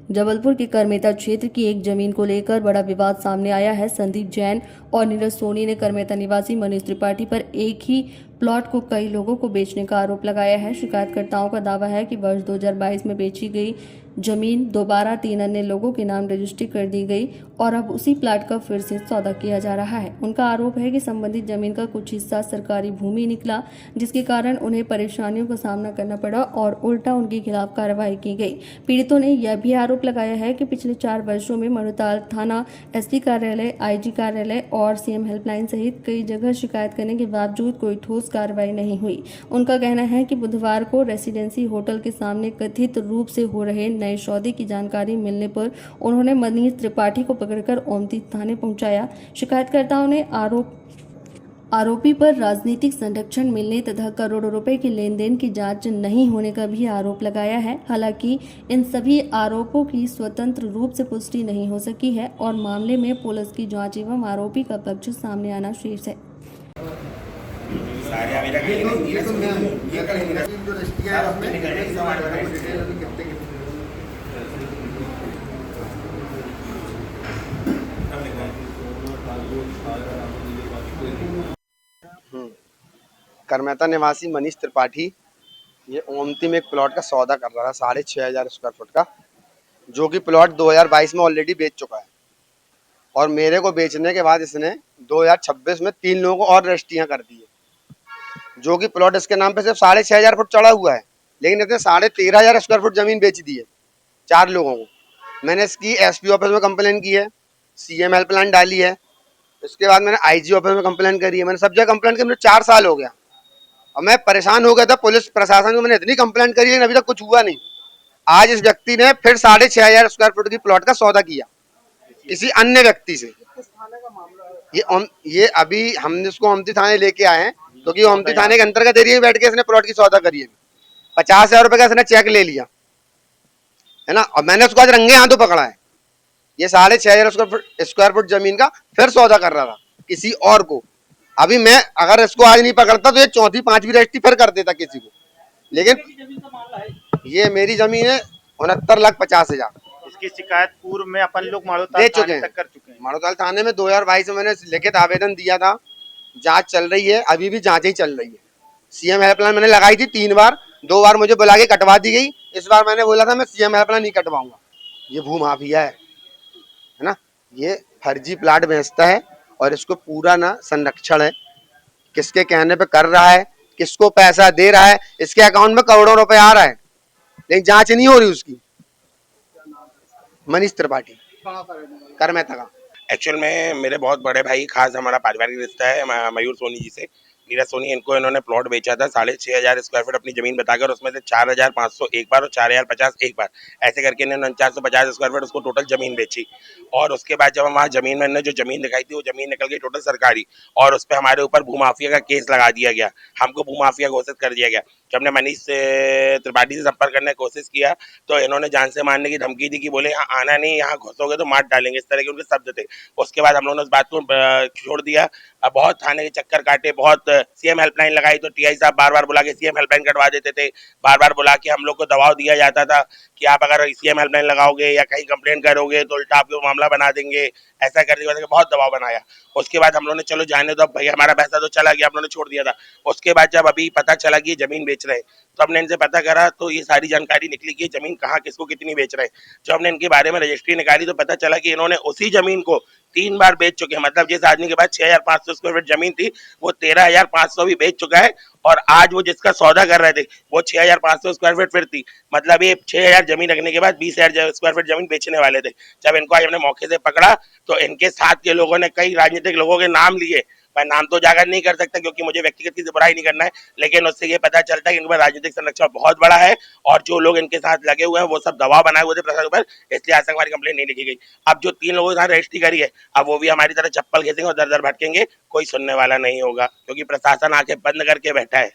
जबलपुर के करमेता क्षेत्र की एक जमीन को लेकर बड़ा विवाद सामने आया है। संदीप जैन और नीरज सोनी ने करमेता निवासी मनीष त्रिपाठी पर एक ही प्लॉट को कई लोगों को बेचने का आरोप लगाया है। शिकायतकर्ताओं का दावा है कि वर्ष 2022 में बेची गई जमीन दोबारा 3 अन्य लोगों के नाम रजिस्ट्री कर दी गई और अब उसी प्लाट का फिर से सौदा किया जा रहा है। उनका आरोप है कि संबंधित जमीन का कुछ हिस्सा सरकारी भूमि निकला, जिसके कारण उन्हें परेशानियों का सामना करना पड़ा और उल्टा उनके खिलाफ कार्रवाई की गई। पीड़ितों ने यह भी आरोप लगाया है कि पिछले 4 वर्षों में मनुताल थाना, एसपी कार्यालय, आईजी कार्यालय और सीएम हेल्पलाइन सहित कई जगह शिकायत करने के बावजूद कोई ठोस कार्रवाई नहीं हुई। उनका कहना है कि बुधवार को रेसिडेंसी होटल के सामने कथित रूप से हो रहे नए सौदे की जानकारी मिलने पर उन्होंने मनीष त्रिपाठी को पकड़कर ओमती थाने पहुंचाया। शिकायतकर्ताओं ने आरोपी पर राजनीतिक संरक्षण मिलने तथा करोड़ों रुपए के लेन देन की जांच नहीं होने का भी आरोप लगाया है। हालांकि इन सभी आरोपों की स्वतंत्र रूप से पुष्टि नहीं हो सकी है और मामले में पुलिस की जांच एवं आरोपी का पक्ष सामने आना शेष है। करमेता निवासी मनीष त्रिपाठी ये ओमती में एक प्लॉट का सौदा कर रहा था 6,500 स्क्वायर फुट का, जो कि प्लॉट 2022 में ऑलरेडी बेच चुका है। और मेरे को बेचने के बाद इसने 2026 में 3 लोगों को और रजिस्ट्रियां कर दी है, जो कि प्लॉट इसके नाम पे सिर्फ 6,500 फुट चढ़ा हुआ है, लेकिन इसने 13,500 स्क्वायर फुट जमीन बेच दी है 4 लोगों को। मैंने इसकी एसपी ऑफिस में कंप्लेन की है, सीएम हेल्पलाइन डाली है, इसके बाद मैंने आईजी ऑफिस में कंप्लेन करी है, मैंने सब जगह कंप्लेन की। मुझे 4 साल हो गया और मैं परेशान हो गया था। पुलिस प्रशासन को मैंने इतनी कंप्लेंट करी है, अभी तक कुछ हुआ नहीं। आज इस व्यक्ति ने फिर 6,500 स्क्वायर फुट की प्लॉट का सौदा किया किसी अन्य व्यक्ति से। ये अभी हमने इसको ओमती थाने लेके आए हैं, क्योंकि तो ओमती थाने के अंतर्गत एरिया में बैठ के इसने प्लॉट की सौदा करी है। 50,000 रुपए का इसने चेक ले लिया है ना, और मैंने उसको आज रंगे हाथों पकड़ा है। ये 6,500 स्क्वायर फुट जमीन का फिर सौदा कर रहा था किसी और को। अभी मैं अगर इसको आज नहीं पकड़ता तो ये 4थी 5वीं रजिस्ट्री फिर कर देता किसी को। लेकिन ये मेरी जमीन है 69,50,000। इसकी शिकायत पूर्व में अपन लोग दे चुके हैं, कर चुके हैं। माड़ोताल थाने में 2022 में मैंने लिखित आवेदन दिया था। जांच चल रही है, अभी भी जांच ही चल रही है। सीएम हेल्पलाइन मैंने लगाई थी 3 बार, 2 बार मुझे बुला के कटवा दी गई। इस बार मैंने बोला था मैं सीएम हेल्पलाइन नहीं कटवाऊंगा। ये भू माफिया है ना, ये फर्जी प्लाट बेचता है और इसको पूरा ना संरक्षण है। किसके कहने पे कर रहा है, किसको पैसा दे रहा है, इसके अकाउंट में करोड़ों रुपए आ रहा है, लेकिन जांच नहीं हो रही उसकी। मनीष त्रिपाठी करमेता का। एक्चुअल में मेरे बहुत बड़े भाई, खास हमारा पारिवारिक रिश्ता है मयूर सोनी जी से, नीरज सोनी। इन्होंने प्लॉट बेचा था 6,500 स्क्वायर फीट अपनी जमीन बताकर, उसमें से 4,500 एक बार और 4,050 एक बार, ऐसे करके इन्होंने 450 स्क्वायर फीट उसको टोटल जमीन बेची। और उसके बाद जब हम वहाँ जमीन में जो जमीन दिखाई थी वो जमीन निकल गई टोटल सरकारी, और उस पर हमारे ऊपर भूमाफिया का केस लगा दिया गया, हमको भूमाफिया घोषित कर दिया गया। जब हमने मनीष त्रिपाठी से संपर्क करने की कोशिश किया तो इन्होंने जान से मारने की धमकी दी कि बोले यहाँ आना नहीं, यहाँ घुसोगे तो मार डालेंगे, इस तरह के उनके शब्द थे। उसके बाद हम लोगों ने उस बात को छोड़ दिया। बहुत थाने के चक्कर काटे, बहुत सीएम हेल्पलाइन लगाई तो टीआई साहब बार बार बुला के सीएम हेल्पलाइन कटवा देते थे। बार बार बुला के हम लोग को दबाव दिया जाता था कि आप अगर सीएम हेल्पलाइन लगाओगे या कहीं कंप्लेंट करोगे तो उल्टा आपको मामला बना देंगे, ऐसा करने के बहुत दबाव बनाया। उसके बाद हम लोगों ने चलो जाने दो, भाई हमारा पैसा तो चला गया, हम लोगों ने छोड़ दिया था। उसके बाद जब अभी पता चला कि जमीन बेच रहे हैं तो हमने इनसे पता करा तो ये सारी जानकारी निकली कि जमीन कहाँ किसको कितनी बेच रहे हैं। जब हमने इनके बारे में रजिस्ट्री निकाली तो पता चला कि इन्होंने उसी जमीन को 3 बार बेच चुके हैं। मतलब जिस आदमी के पास 6,500 स्क्वायर फीट जमीन थी वो 13,500 भी बेच चुका है, और आज वो जिसका सौदा कर रहे थे वो 6,500 स्क्वायर फीट फिर थी। मतलब ये 6,000 जमीन रखने के बाद 20,000 स्क्वायर फीट जमीन बेचने वाले थे। जब इनको आज हमने मौके से पकड़ा तो इनके साथ के लोगों ने कई राजनीतिक लोगों के नाम लिए। मैं नाम तो जाकर नहीं कर सकता क्योंकि मुझे व्यक्तिगत की बुराई नहीं करना है, लेकिन उससे ये पता चलता है कि इनके पास राजनीतिक संरक्षण बहुत बड़ा है और जो लोग इनके साथ लगे हुए हैं वो सब दबाव बनाए हुए थे प्रशासन पर, इसलिए आज तक हमारी कंप्लेंट नहीं लिखी गई। अब जो 3 लोगों के साथ रजिस्ट्री करी है अब वो भी हमारी तरह चप्पल खींचेंगे और दर दर भटकेंगे, कोई सुनने वाला नहीं होगा क्योंकि प्रशासन आके बंद करके बैठा है।